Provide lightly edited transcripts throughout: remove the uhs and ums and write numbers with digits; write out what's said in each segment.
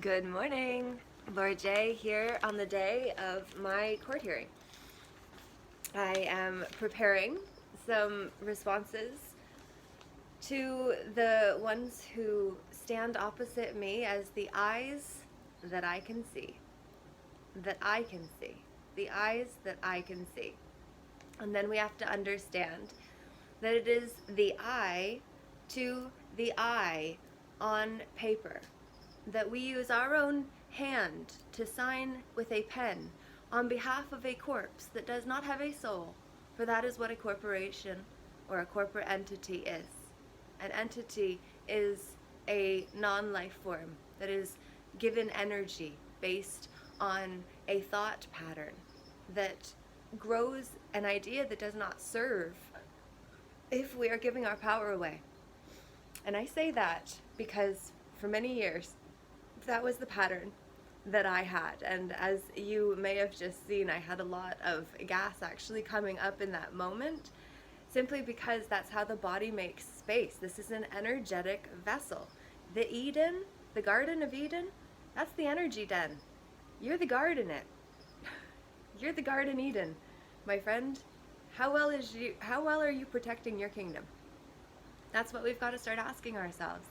Good morning. Laura J. here on the day of my court hearing. I am preparing some responses to the ones who stand opposite me as the eyes that I can see. That I can see. The eyes that I can see. And then we have to understand that it is the eye to the eye on paper. That we use our own hand to sign with a pen on behalf of a corpse that does not have a soul, for that is what a corporation or a corporate entity is. An entity is a non-life form that is given energy based on a thought pattern that grows an idea that does not serve if we are giving our power away. And I say that because for many years that was the pattern that I had. And as you may have just seen, I had a lot of gas actually coming up in that moment, simply because that's how the body makes space. This is an energetic vessel. The Eden, the Garden of Eden, that's the energy den. You're the guard in it. You're the Garden Eden, my friend. How well are you protecting your kingdom? That's what we've got to start asking ourselves.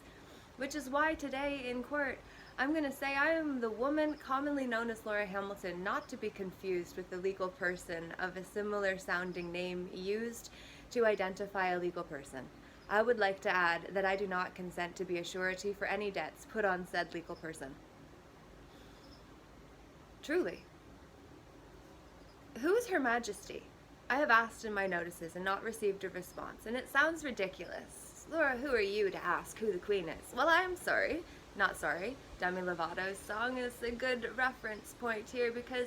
Which is why today in court, I'm going to say I am the woman commonly known as Laura Hamilton, not to be confused with the legal person of a similar sounding name used to identify a legal person. I would like to add that I do not consent to be a surety for any debts put on said legal person. Truly. Who is Her Majesty? I have asked in my notices and not received a response, and it sounds ridiculous. Laura, who are you to ask who the Queen is? Well, I'm sorry. Not sorry. Demi Lovato's song is a good reference point here, because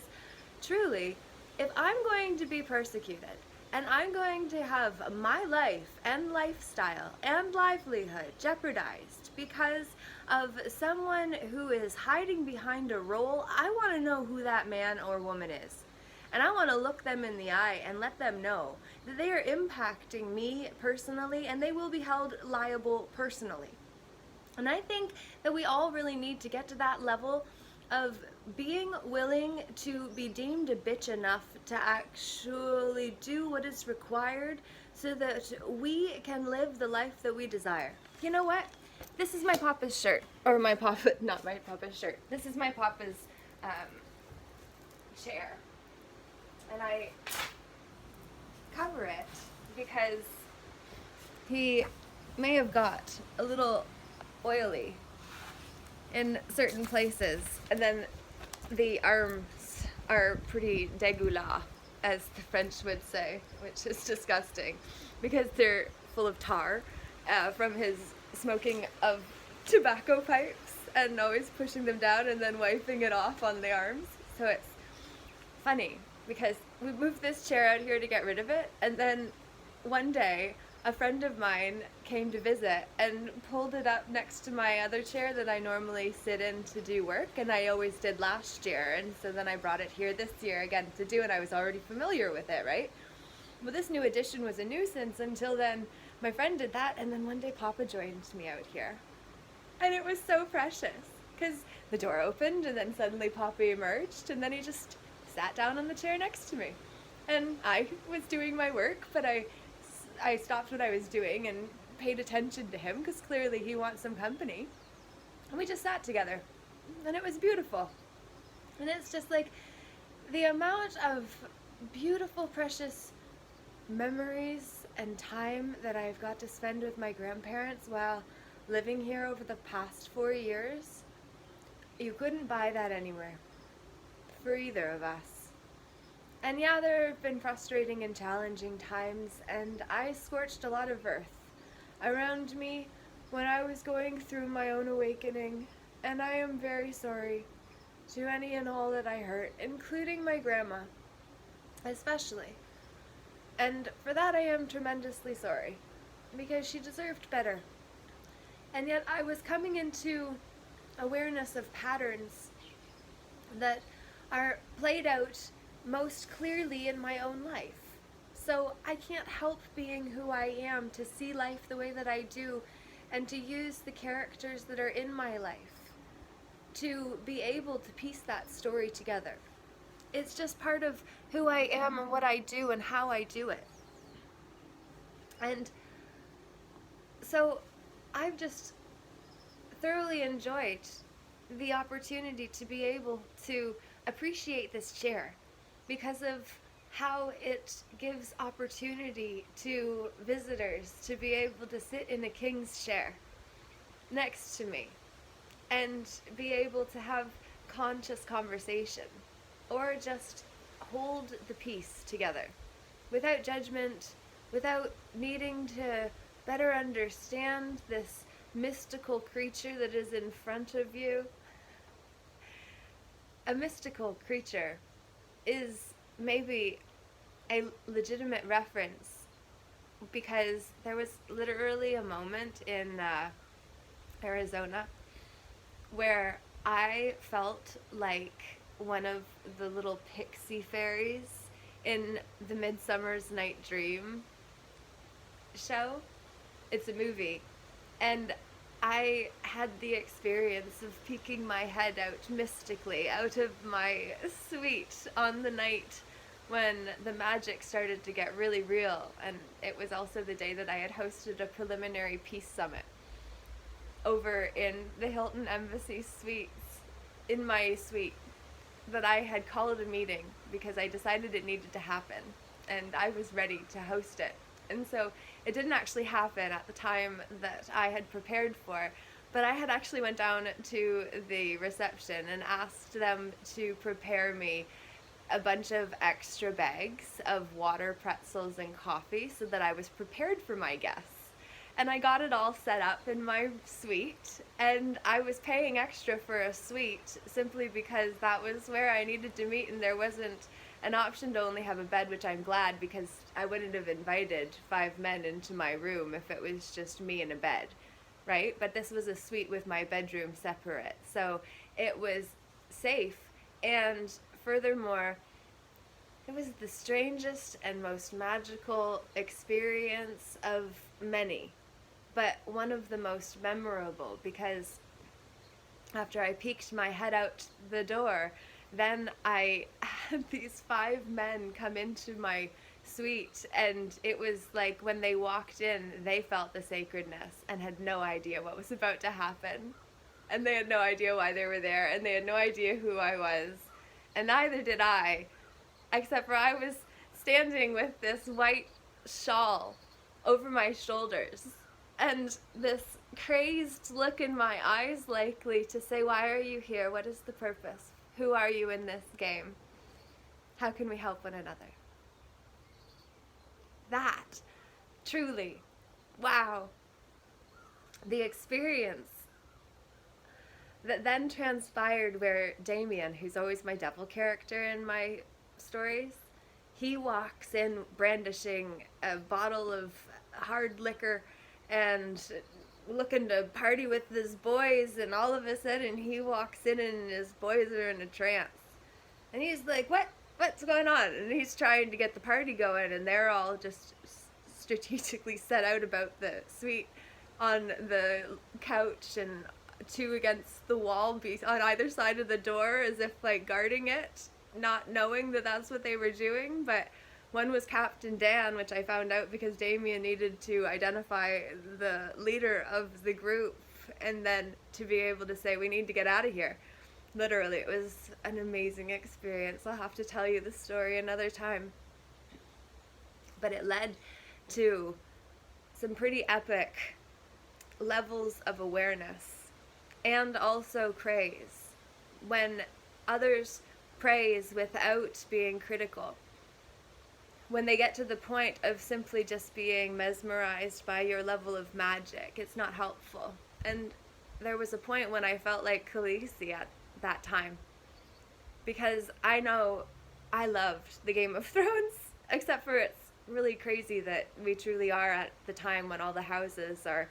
truly, if I'm going to be persecuted and I'm going to have my life and lifestyle and livelihood jeopardized because of someone who is hiding behind a role, I want to know who that man or woman is. And I want to look them in the eye and let them know that they are impacting me personally and they will be held liable personally. And I think that we all really need to get to that level of being willing to be deemed a bitch enough to actually do what is required so that we can live the life that we desire. You know what? This is my papa's shirt. Or my papa, not my papa's shirt. This is my papa's chair. And I cover it because he may have got a little oily in certain places, and then the arms are pretty dégueulasse, as the French would say, which is disgusting because they're full of tar from his smoking of tobacco pipes and always pushing them down and then wiping it off on the arms. So it's funny because we moved this chair out here to get rid of it, and then one day a friend of mine came to visit and pulled it up next to my other chair that I normally sit in to do work, and I always did last year, and so then I brought it here this year again to do, and I was already familiar with it, right? Well, this new addition was a nuisance until then. My friend did that, and then one day Papa joined me out here, and it was so precious because the door opened and then suddenly Papa emerged, and then he just sat down on the chair next to me, and I was doing my work, but I stopped what I was doing and paid attention to him because clearly he wants some company. And we just sat together. And it was beautiful. And it's just like the amount of beautiful, precious memories and time that I've got to spend with my grandparents while living here over the past 4 years. You couldn't buy that anywhere for either of us. And yeah, there have been frustrating and challenging times, and I scorched a lot of earth around me when I was going through my own awakening, and I am very sorry to any and all that I hurt, including my grandma, especially. And for that I am tremendously sorry, because she deserved better. And yet I was coming into awareness of patterns that are played out most clearly in my own life. So I can't help being who I am, to see life the way that I do, and to use the characters that are in my life to be able to piece that story together. It's just part of who I am and what I do and how I do it. And so I've just thoroughly enjoyed the opportunity to be able to appreciate this chair because of how it gives opportunity to visitors to be able to sit in a king's chair next to me and be able to have conscious conversation or just hold the peace together without judgment, without needing to better understand this mystical creature that is in front of you. A mystical creature is maybe a legitimate reference because there was literally a moment in Arizona where I felt like one of the little pixie fairies in the Midsummer's Night Dream show. It's a movie. And I had the experience of peeking my head out mystically out of my suite on the night when the magic started to get really real. And it was also the day that I had hosted a preliminary peace summit over in the Hilton Embassy Suites, in my suite, that I had called a meeting because I decided it needed to happen and I was ready to host it. And so it didn't actually happen at the time that I had prepared for, but I had actually went down to the reception and asked them to prepare me a bunch of extra bags of water, pretzels, and coffee so that I was prepared for my guests. And I got it all set up in my suite, and I was paying extra for a suite simply because that was where I needed to meet, and there wasn't an option to only have a bed, which I'm glad, because I wouldn't have invited 5 men into my room if it was just me and a bed, right? But this was a suite with my bedroom separate, so it was safe, and furthermore, it was the strangest and most magical experience of many, but one of the most memorable, because after I peeked my head out the door, then I had these 5 men come into my suite, and it was like when they walked in, they felt the sacredness and had no idea what was about to happen. And they had no idea why they were there, and they had no idea who I was. And neither did I, except for I was standing with this white shawl over my shoulders and this crazed look in my eyes, likely to say, why are you here? What is the purpose? Who are you in this game? How can we help one another? That, truly, wow, the experience that then transpired where Damien, who's always my devil character in my stories, he walks in brandishing a bottle of hard liquor and looking to party with his boys, and all of a sudden he walks in and his boys are in a trance. And he's like, what's going on? And he's trying to get the party going, and they're all just strategically set out about the suite on the couch and 2 against the wall on either side of the door as if like guarding it, not knowing that that's what they were doing. But one was Captain Dan, which I found out because Damien needed to identify the leader of the group and then to be able to say, we need to get out of here. Literally, it was an amazing experience. I'll have to tell you the story another time. But it led to some pretty epic levels of awareness and also praise. When others praise without being critical. When they get to the point of simply just being mesmerized by your level of magic, it's not helpful. And there was a point when I felt like Khaleesi at that time. Because I know I loved the Game of Thrones, except for it's really crazy that we truly are at the time when all the houses are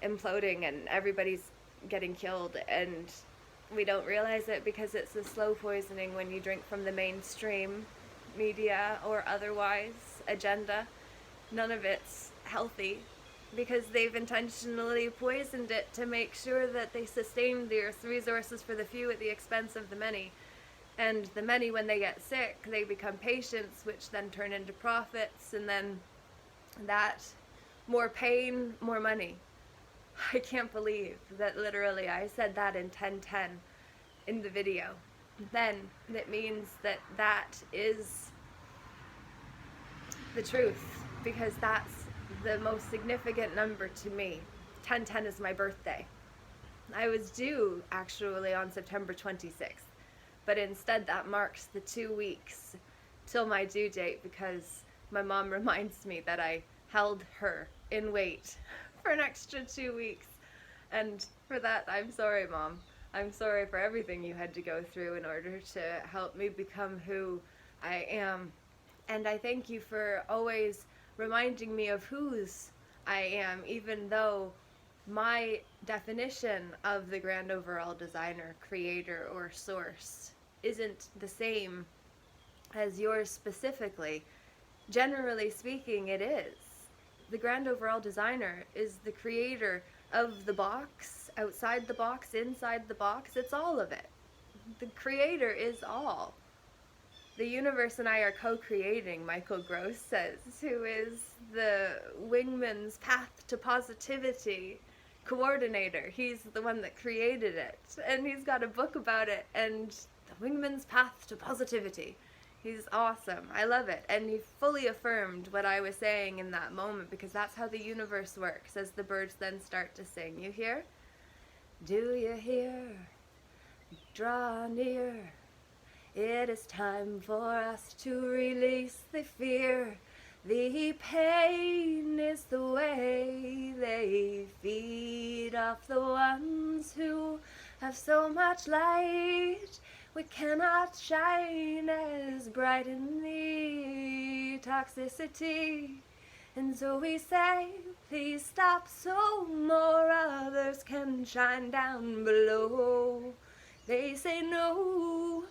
imploding and everybody's getting killed, and we don't realize it because it's a slow poisoning when you drink from the mainstream media or otherwise agenda. None of it's healthy. because they've intentionally poisoned it to make sure that they sustain the earth's resources for the few at the expense of the many. And the many, when they get sick, they become patients, which then turn into profits, and then that, more pain, more money. I can't believe that literally I said that in 1010 in the video. Then it means that that is the truth, because that's the most significant number to me. 1010 is my birthday. I was due actually on September 26th, but instead that marks the 2 weeks till my due date, because my mom reminds me that I held her in wait for an extra 2 weeks. And for that, I'm sorry, Mom. I'm sorry for everything you had to go through in order to help me become who I am. And I thank you for always reminding me of whose I am, even though my definition of the grand overall designer, creator, or source isn't the same as yours specifically. Generally speaking, it is. The grand overall designer is the creator of the box, outside the box, inside the box. It's all of it. The creator is all. The universe and I are co-creating, Michael Gross says, who is the Wingman's Path to Positivity coordinator. He's the one that created it, and he's got a book about it, and the Wingman's Path to Positivity. He's awesome. I love it. And he fully affirmed what I was saying in that moment, because that's how the universe works as the birds then start to sing. You hear? Do you hear? Draw near. It is time for us to release the fear. The pain is the way they feed off the ones who have so much light. We cannot shine as bright in the toxicity. And so we say, please stop so more others can shine down below. They say no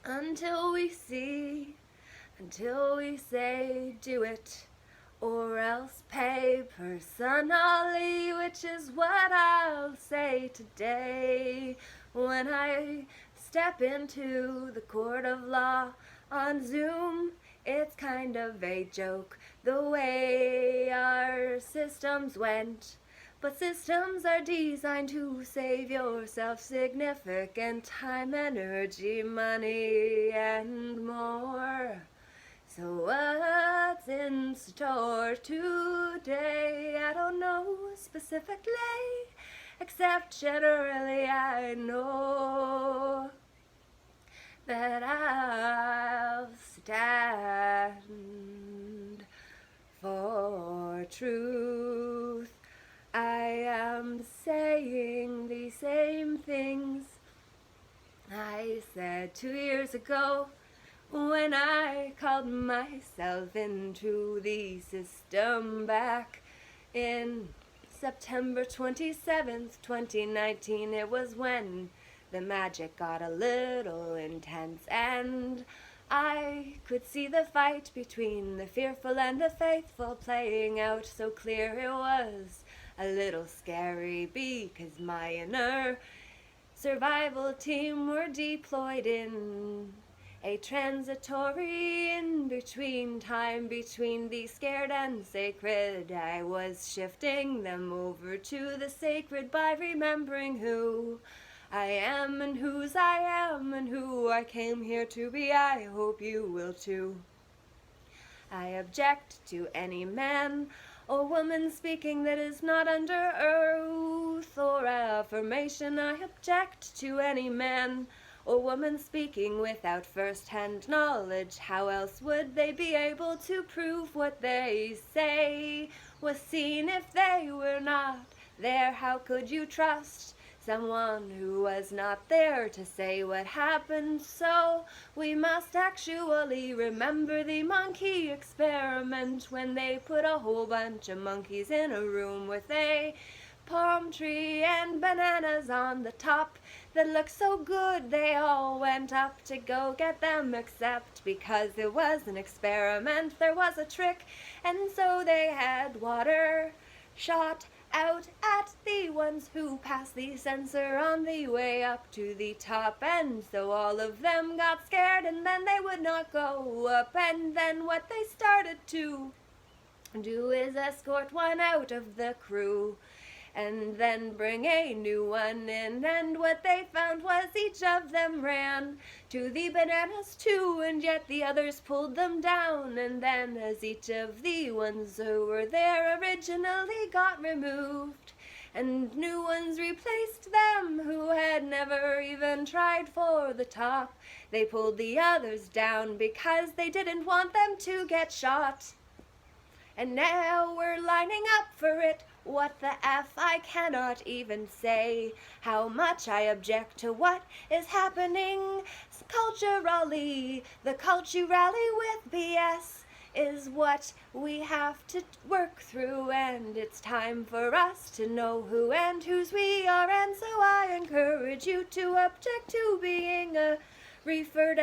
until we see, until we say do it or else pay personally, which is what I'll say today when I step into the court of law on Zoom. It's kind of a joke the way our systems went, but systems are designed to save yourself significant time, energy, money, and more. So what's in store today? I don't know specifically, except generally I know that I'll stand for truth. I am saying the same things I said 2 years ago when I called myself into the system back in September 27th, 2019. It was when the magic got a little intense, and I could see the fight between the fearful and the faithful playing out so clear. It was a little scary because my inner survival team were deployed in a transitory in-between time between the scared and sacred. I was shifting them over to the sacred by remembering who I am and whose I am and who I came here to be. I hope you will too. I object to any man or woman speaking that is not under oath or affirmation. I object to any man or woman speaking without first-hand knowledge. How else would they be able to prove what they say was seen if they were not there? How could you trust someone who was not there to say what happened? So we must actually remember the monkey experiment, when they put a whole bunch of monkeys in a room with a palm tree and bananas on the top that looked so good they all went up to go get them, except because it was an experiment there was a trick, and so they had water shot out at the ones who passed the censor on the way up to the top, and so all of them got scared, and then they would not go up, and then what they started to do is escort one out of the crew and then bring a new one in, and what they found was each of them ran to the bananas too, and yet the others pulled them down, and then as each of the ones who were there originally got removed, and new ones replaced them who had never even tried for the top, they pulled the others down because they didn't want them to get shot. And now we're lining up for it. What the F, I cannot even say how much I object to what is happening culturally. The culturally with BS is what we have to work through, and it's time for us to know who and whose we are, and so I encourage you to object to being referred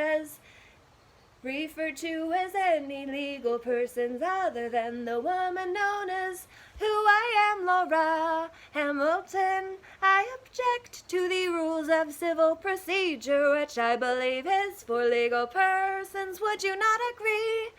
to as any legal persons other than the woman known as who I am, Laura Hamilton. I object to the rules of civil procedure, which I believe is for legal persons. Would you not agree?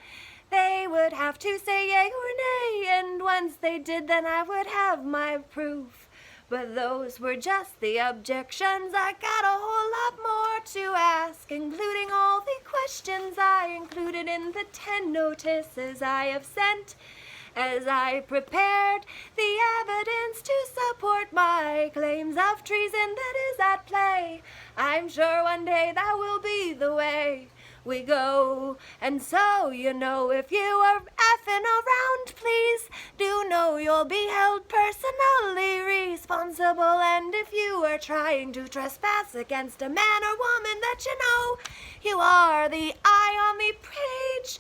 They would have to say yea or nay, and once they did, then I would have my proof. But those were just the objections. I got a whole lot more to ask, including all the questions I included in the 10 notices I have sent as I prepared the evidence to support my claims of treason that is at play. I'm sure one day that will be the way we go, and so you know, if you are effing around, please do know you'll be held personally responsible. And if you are trying to trespass against a man or woman that you know, you are the eye on the page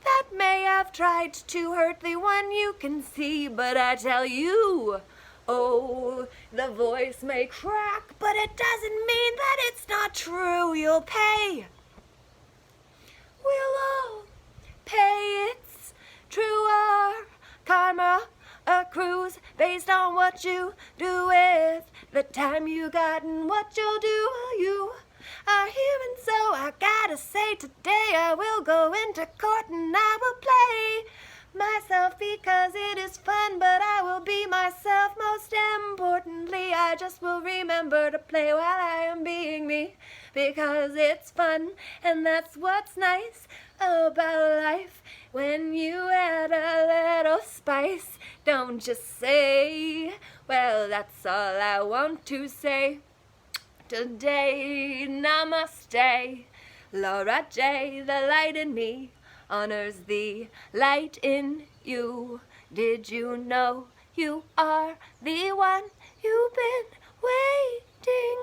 that may have tried to hurt the one you can see. But I tell you, oh, the voice may crack, but it doesn't mean that it's not true. You'll pay. We'll all pay. It's true. Our karma accrues based on what you do with the time you got and what you'll do. You are here, and so I gotta say today I will go into court and I will play myself because it is fun, but I will be myself. Most importantly, I just will remember to play while I am being me, because it's fun, and that's what's nice about life. When you add a little spice, don't just say, well, that's all I want to say today. Namaste. Laura J., the light in me honors the light in you. Did you know you are the one you've been waiting